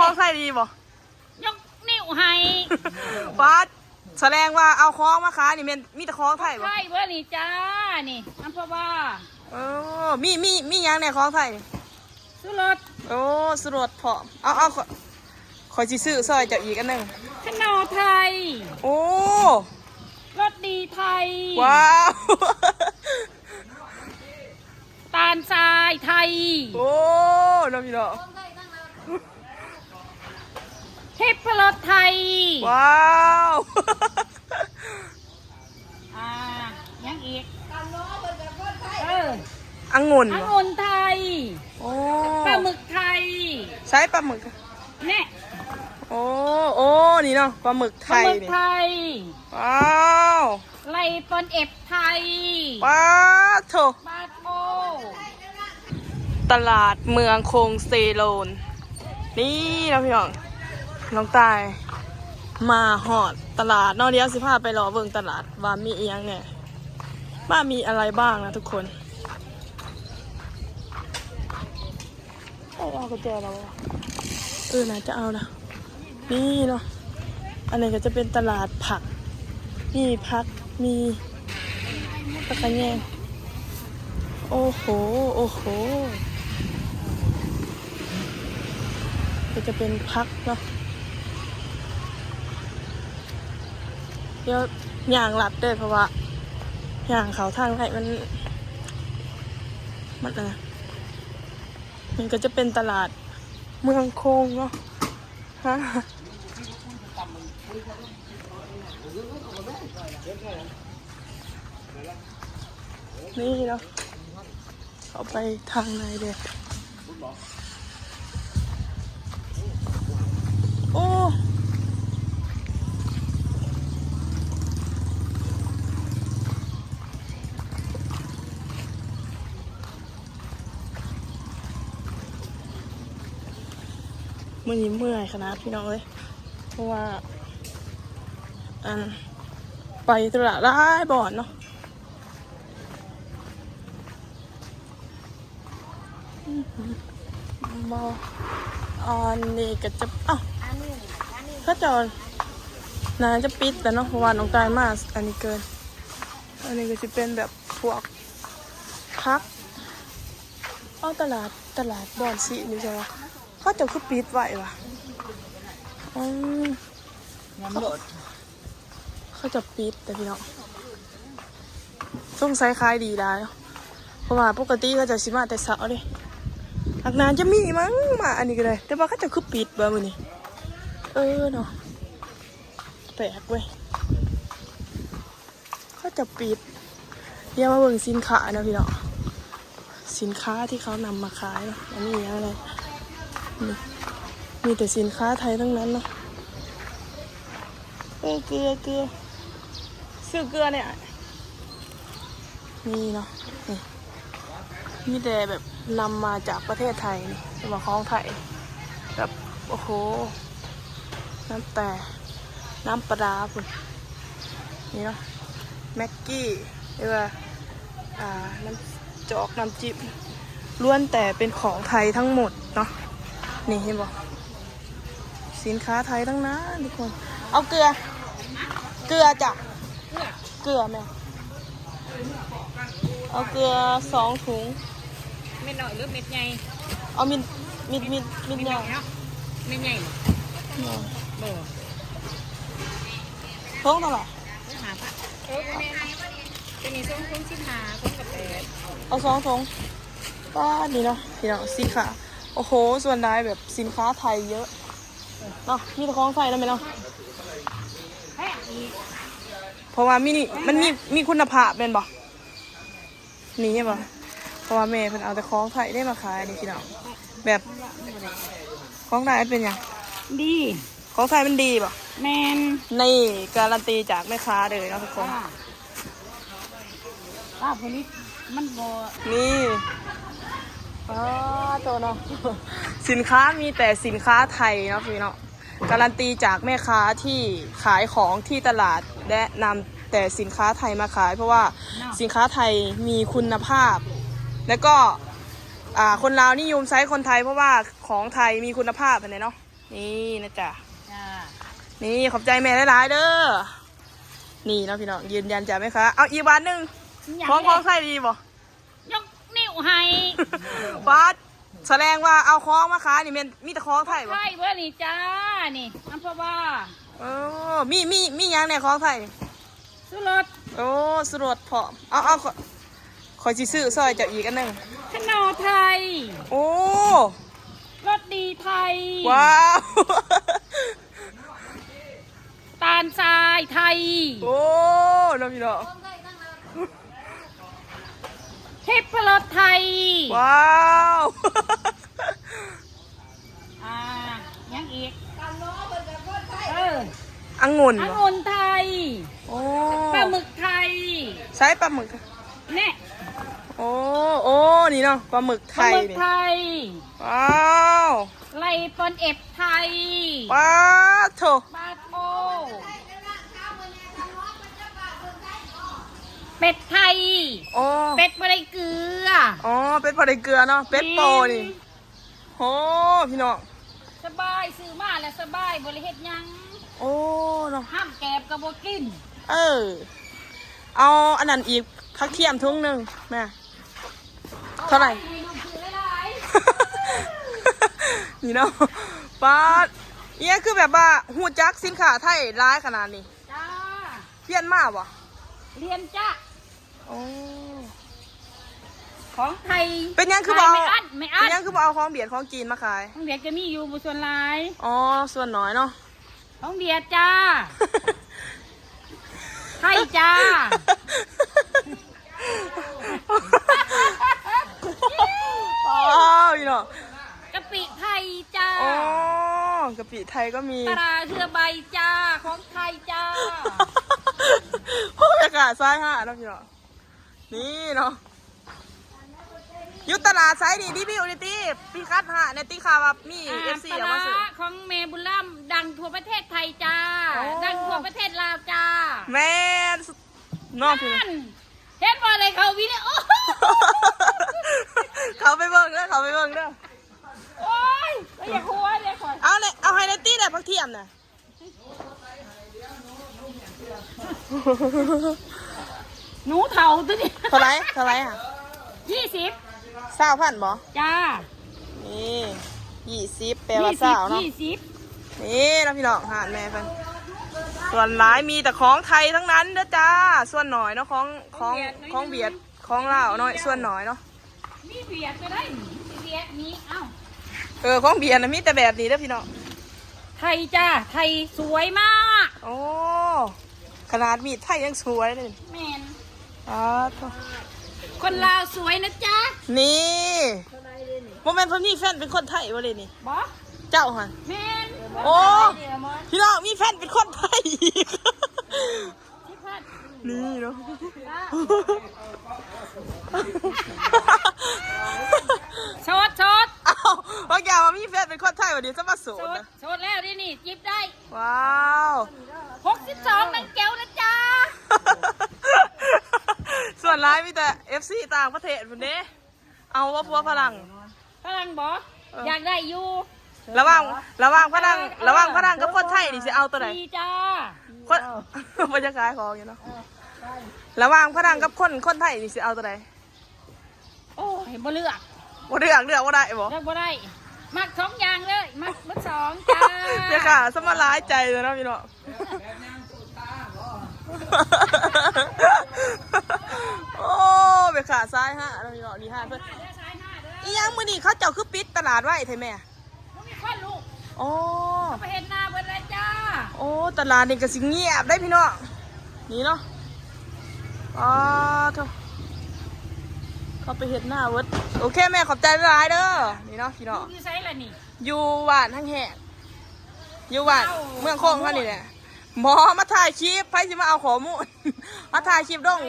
ของใส่ดีบ่ยกนิ้วให้ป้าแสดงว่าเอาของมาขายนี่มีแต่ของไทยบ่ใช่เบอร์นี่จ้านี่อัมพวามียังในของไทยสุรสโอ้สุรสพอเอาขอสิซื้อซอยจากอีกอันนึงขนมไทยโอ้รสดีไทยว้าวตาลทรายไทยโอ้น้ำพี่น้องทิพรสไทยว้าวยังอีกองุ่นไทยโอ้ปลาหมึกไทยใช้ปลาหมึกเนี่ยโอ้นี่เนาะปลาหมึกไทยว้าวไลปอนเอฟไทยว้าโถบาโอตลาดเมืองคงเซโลนนี่นะพี่น้องตายมาหอดตลาดนอกเดียวสิพาไปรอเบิ่งตลาดว่ามีอีหยังเนี่ยว่ามีอะไรบ้างนะทุกคนเอากระเจเราน่าจะเอาละนี่เนาะอันนี้ก็จะเป็นตลาดผักมีผักมีตะกะแยงโอ้โหก็จะเป็นผักเนาะเดี๋ยวย่างหลัดด้วยเพราะว่าย่างเขาทางไหนมันอะไรมันก็จะเป็นตลาดเมืองคงเนาะฮะนี่เนาะเอาไปทางไหนเด็กโอ้มื่อนี้เมื่อยขนาดพี่น้องเลยเพราะว่าไปตลาดร้ายบ่อนเนาะอันนี้ก็จะถ้าจอนนานจะปิดแต่เนาะเพราะว่าน้องตายมากอันนี้เกินอันนี้ก็จะเป็นแบบพวกพักตลาดบ่อนสีนี่ใช่ไหมเขาจะคือปิดไว้ว่ะเขาจะปิดแต่พี่น้องต้องใช้คล้ายดีได้เพราะว่าปกติเขาจะสิมาแต่เสาร์เลยหลักนานจะมีมั้งมาอันนี้ก็เลยแต่ว่าเขาจะคือปิดแบบนี้เนาะแปลกเว้ยเขาจะปิดเดี๋ยวมาเบิ่งสินค้านะพี่น้องสินค้าที่เขานำมาขายเนาะอันนี้อะไรมีแต่สินค้าไทยทั้งนั้นเนาะเกลือซื้อเกลือเนี่ยนี่เนาะนี่มีแต่แบบนำมาจากประเทศไทยนี่เป็นของไทยแบบโอ้โหน้ำปลาคุณนี่เนาะแม็กกี้หรือว่าน้ำจอกน้ำจิ้มล้วนแต่เป็นของไทยทั้งหมดเนาะนี่เห็นบอกสินค้าไทยทั้งนั้นทุกคนเอาเกลือจ้ะเกลือแม่เอาเกลือ2 ถุงเม็ดหน่อยหรือเม็ดใหญ่เอามิดใหญ่เนาะเม็ดใหญ่เบอร์ท้องเท่าไหร่จะมีส้มชิ้นหาส้มกระเป๋เอา2 ถุงป้าดีเนาะพี่น้องสินค้าโอ้โหส่วนได้แบบสินค้าไทยเยอะเนาะมีแต่ของไทยแล้วไหมเนาะเพราะว่ามันมีคุณภาพเป็นบ่นี่ใช่ป่ะเพราะว่าแม่เพิ่นเอาแต่ของไทยได้มาขายนี่พี่น้องแบบของไทยเป็นยังดีของไทยมันดีป่ะแมนนี่การันตีจากแม่ค้าเลยนะทุกคนผลิตมันบ่นี่ตัวเนาะสินค้ามีแต่สินค้าไทยเนาะพี่เนาะการันตีจากแม่ค้าที่ขายของที่ตลาดและนำแต่สินค้าไทยมาขายเพราะว่าสินค้าไทยมีคุณภาพและก็คนลาวนิยมใช้คนไทยเพราะว่าของไทยมีคุณภาพอะไรเนาะ นี่นะจ๊ะ จ้า นี่ขอบใจแม่หลายๆเด้อนี่เนาะพี่น้องยืนยันจ้ะไหมคะเอาอีกบาทหนึ่งของใส่ดีบ่ ยกนิ้วให้ บาทแสดงว่าเอาของมาขายนี่มีแต่ของไทยบ่ ใช่เพื่อนี่จ้านี่อัมพวา เออมีหยังในของไทย สุรส โอ้สรวดพร้อมเอาขอสิซื้อซอยเจ้าอีกอันหนึง ขนมไทย โอ้ รสดีไทย ว้าว ตาลทรายไทย โอ้น้องพี่น้อง เทพรสไทย ว้าว ยังอีกองุ่น อ เหรอง ุ่นไทย โอ้ ปลาหมึกไทย ใช้ปลาหมึก เนี่ย โอ้นี่เนาะปลาหมึก ป ไท ลาย หมึก นี่ ไทย ว้าว ไลปอนเอ็บไทย ว้าวโถ ปลาโตเป็ดไทย โอ้ เป็ดบะไรเกลือ อ๋อเป็ดพอได้เกลือเนาะเป็ดโปนี่โอ้พี่น้อง สบายซื้อมาแล้วสบายบริเฮ็ดหยัง โอ้เนาะ ห้ามแกบกับบกิน เออเอาอันนั้นอีกผักเทียมทุ่งหนึ่งแม่เท่าไหร่ ให้น้องซื้อหลาย นี่เนาะป้าดเนี่ยคือแบบว่าหูจักสินค้าไทยร้ายขนาดนี้ ๆจ้า เพี้ยนมากวะ เรียนจ้า โอ้ ของไทย เป็นยังคือเบา ไม่อั้นไม่อั้ เป็น นยังคือเบเอาของเบียดของจีนมาขาย ของเบียดจะมีอยู่บุส่วนหลาย อ๋อส่วนน้อยเนาะ ของเบียดจ้า ไทยจ้า อ๋อพี่เนาะ กะปิไทยจ้า อ๋อกะปิไทยก็มี ตราเรือใบจ้า ของไทยจ้า พวกอากาศซ้ายห้าเนาะพี่เนาะนี่เนาะอยุตลาดไซด์นี่ดิบิวนิตี้พี่คัดหาในตีคาแบบมีเอฟซี ปลา เอามาซื้อ ร้าของเมบุลลัมดังทั่วประเทศไทยจ้า โอ้ ดังทั่วประเทศลาวจ้า แม่นนอกพี่ นั่นเห็นว่าอะไรเขาวิดีโอ เขาไปเบิ่งเด้อเขาไปเบิ่งเด้อ โอ้ยไม่อยากหัวเลยคอย เอาเลยเอาไฮไลตี้แต่พักเทียมน่ะ หนูเถาตัวนี้ เท่าไหรอ่ะ 20 20,000บ่ จ้า นี่20แปลว่า20เนาะ 20 นี่นะพี่น้องหาแม่เพิ่นส่วนหลายมีแต่ของไทยทั้งนั้นเด้อจ้า ส่วนหน่อยเนาะของเบียดของลาวน้อยส่วนหน่อยเนาะ มีเบียดก็ได้เบียดนี้เอ้า ของเบียดน่ะมีแต่แบบนี้เด้อพี่น้อง ไทยจ้า ไทยสวยมาก โอ้ขนาดมีดไทยยังสวยเลย แมน โถ่ คนลาวสวยนะจ๊ะ นี่โมเมนต์เพิ่นมีแฟนเป็นคนไทยบ่เลยนี่ บอ เจ้าหัน แมน โอ้ พี่น้องมีแฟนเป็นคนไทยอีก ที่พัด นี่เนาะ ชดชด เอ้าบางอย่างมันมีแฟนเป็นคนไทยวันนี้จะมาสู ช น ด นะ ชดแล้วดินี่จิบได้ ว้าว 62นังแก้วนะจ๊ะ ส่วนร้ายมีแต่ FC ต่างประเทศพุ่นเด้เอาว่าพัวพลัง พลังบออยากได้อยู่ ระหว่างพลังกับคนไทยนี่สิเอาตัวไหน ดีจ้า คน บรรยากาศของอยู่เนาะระหว่างพลังกับคนไทยนี่สิเอาตัวไหน โอ้ยบ่เลือก บ่เลือกว่าได้บ่ เลือกบ่ได้ มัก2อย่างเลย มักเบิด2จ้า เดี๋ยวค่ะสมาร้ายใจเลยนะพี่น้องโอ้เบียขาซ้ายฮะนะพี่น้องนี่ฮะเพื่อนอีหยังมื้อนี้เขาเจ้าคือปิดตลาดไว้ไทแม่ บ่มีคนลูก โอ้ ไปเห็นหน้าเบิดเลยจ้า โอ้ตลาดนี่ก็สิเงียบได้พี่น้องนี่เนาะอ๋อโธ่เขาไปเห็นหน้าเวิร์ดโอเคแม่ขอบใจหลายเด้อนี่เนาะพี่น้อง อยู่ไสล่ะนี่ อยู่หวานทั้งแหกอยู่หวานเมืองโค้งเขานี่แหละหมอมาถ่ายคลิปไพ่สิมาเอาข้อมูล มาถ่ายคลิปดง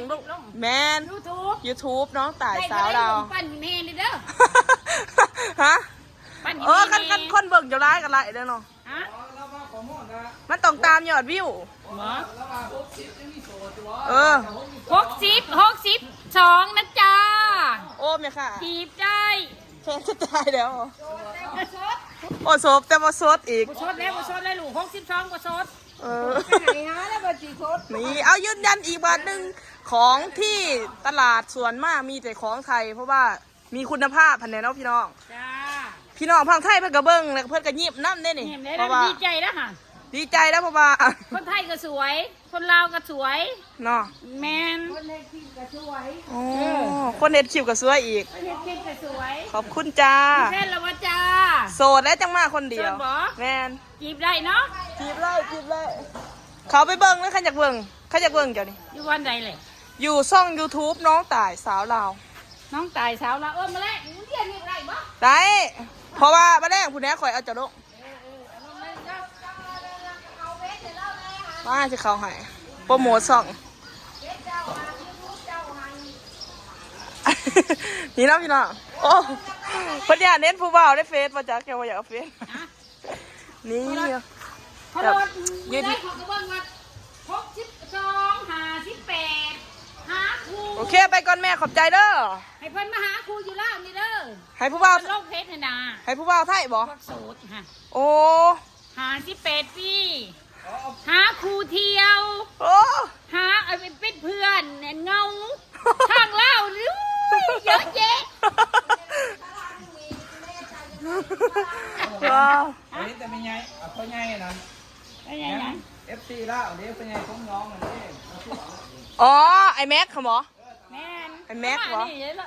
แมน YouTube YouTube น้องต่าย ได้ สาวเราว ปั่นแม่นี่เด้อ ฮะ ปั่น กันคนเบิ่งจะร้ายกันไรเด้อเนาะ ฮะ มันต้องตามยอดวิว หมอ เออ 62นะจ้า โอ้เมียค่ะ จีบได้ แฟนจะตายแล้วเหรอ แต่ว่าชด โอ้โซบแต่มาโซดอีก บ่สดแล้วบ่สดเลยลูก62บ่สด เออ ไหนฮะแล้วบ่สิสด นี่เอายืนยันอีกบาทหนึ่งของที่ตลาดส่วนมากมีแต่ของไทย เพราะว่ามีคุณภาพพันแน่เนาะพี่น้อง จ้า พี่น้องพังไทยเพิ่นกระเบิ้งแล้วก็เพิ่นกระยิบน้ำได้นี่ เห็นได้ เพ แล้ว ราะว่า ดีใจแล้วค่ะ ดีใจแล้วเพราะว่า คนไทยก็สวย คนลาวก็สวย เนาะ แมนคนเฮ็ดคลิปก็สวย โอ้คนเน็ตคิวก็สวยอีก คนเฮ็ดคลิปก็สวย ขอบคุณจ้า แค่ละวะจ้า โสดแล้วจังมาคนเดียว โสดบ่ แมน จีบได้เนาะ จีบเลยจีบเลยเขาไปเบิ้งเลยใครอยากเบิ้งใครอยากเบิ้งเดี๋ยวนี้ อยู่วันใดเลย อยู่ช่อง YouTube น้องต่ายสาวลาว น้องตายสาวละมาแล้วเรียนยังไงบ่ ได้ เพราะว่าบ้านแรกผู้นี้คอยเอาเจ้าลงมาจะเขาให้โปรโมทช่อง นี่เนาะพี่น้องโอ้พันยาเน้นผู้บ่าวได้เฟซมาจากแกว่าอยากเอาเฟซนี่ เขาโดนยืนได้ของกระเบื้องวัด62 58หาครู โอเคไปก่อนแม่ขอบใจเด้อ ให้เพิ่นมาหาครูอยู่ล่างนี่เด้อ ให้ผู้บ่าว เพิ่นลงเพชรให้นา ให้ผู้บ่าวไทยบ่ พวกโสดฮะ โอ้ หา18ปีหาครูเที่ยว โอ้ หาเอาเป็นเพื่อนเงาทางเล่าอุ้ยเยอะแยะ ว้าว อันนี้แต่ไม่ไงเอาเขาไงนะ อะไรอย่างนั้น FC แล้วเดี๋ยวเป็นไงของน้องอันนี้ อ๋อไอแม็กค่ะหมอ แม่น ไอ้แม็กเหรอ นี่เยอะเล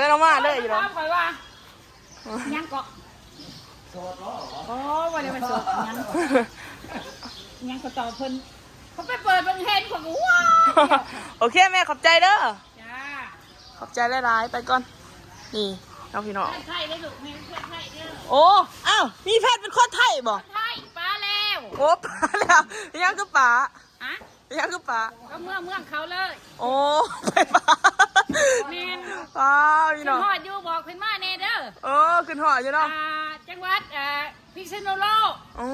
ย เรามาเลยอยู่ แล้ แล้ว ว คอยว่ายังเกาะโอ้วันนี้มันสดยังก็ต่อเพิ่นเขาไปเปิดบังเฮนของว้าว โอเคแม่ขอบใจเด้อ จ้า ขอบใจหลายๆไปก่อนนี่น้องพี่น้อง เพื่อนไทยได้ลูกแม่เพื่อนไทยเด้อ โอ้อ้าวมีแพทย์เป็นคนไทยบ่ ไทยป้าแล้ว โอ้ป๋าแล้วยังคือป๋า ฮะ ยังคือป๋า ก็เมืองเขาเลย โอ้ไปป๋า แม่น ป๋าพี่ ขึ้ น้อน ง ฮอดอยู่บอกขึ้นมาแน่เด้อ เออขึ้นหออยู่เนาะ จังหวัดพิษณุโลก โอ้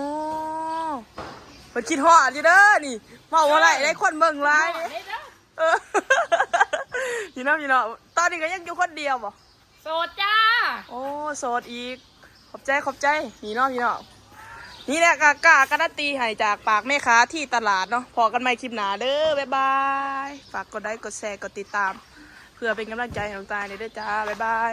ไปคิดหออยู่เด้อนี่เมาอะไรได้คนเบิ่งไลน์ ฮอด นี่ เลยเด้อ เออพี่น้องพี่น้องตอนนี้ก็ยังอยู่คนเดียวบ่ โสดจ้า โอ้โสดอีกขอบใจขอบใจพี่น้องพี่น้องนี่แหละกากการันตีให้จากปากแม่ค้าที่ตลาดเนาะพอกันใหม่คลิปหน้าเด้อบ๊ายบายฝากกดไลค์กดแชร์กดติดตาม เพื่อเป็นกำลังใจให้น้องตายเลยเด้อจ้าบ๊ายบาย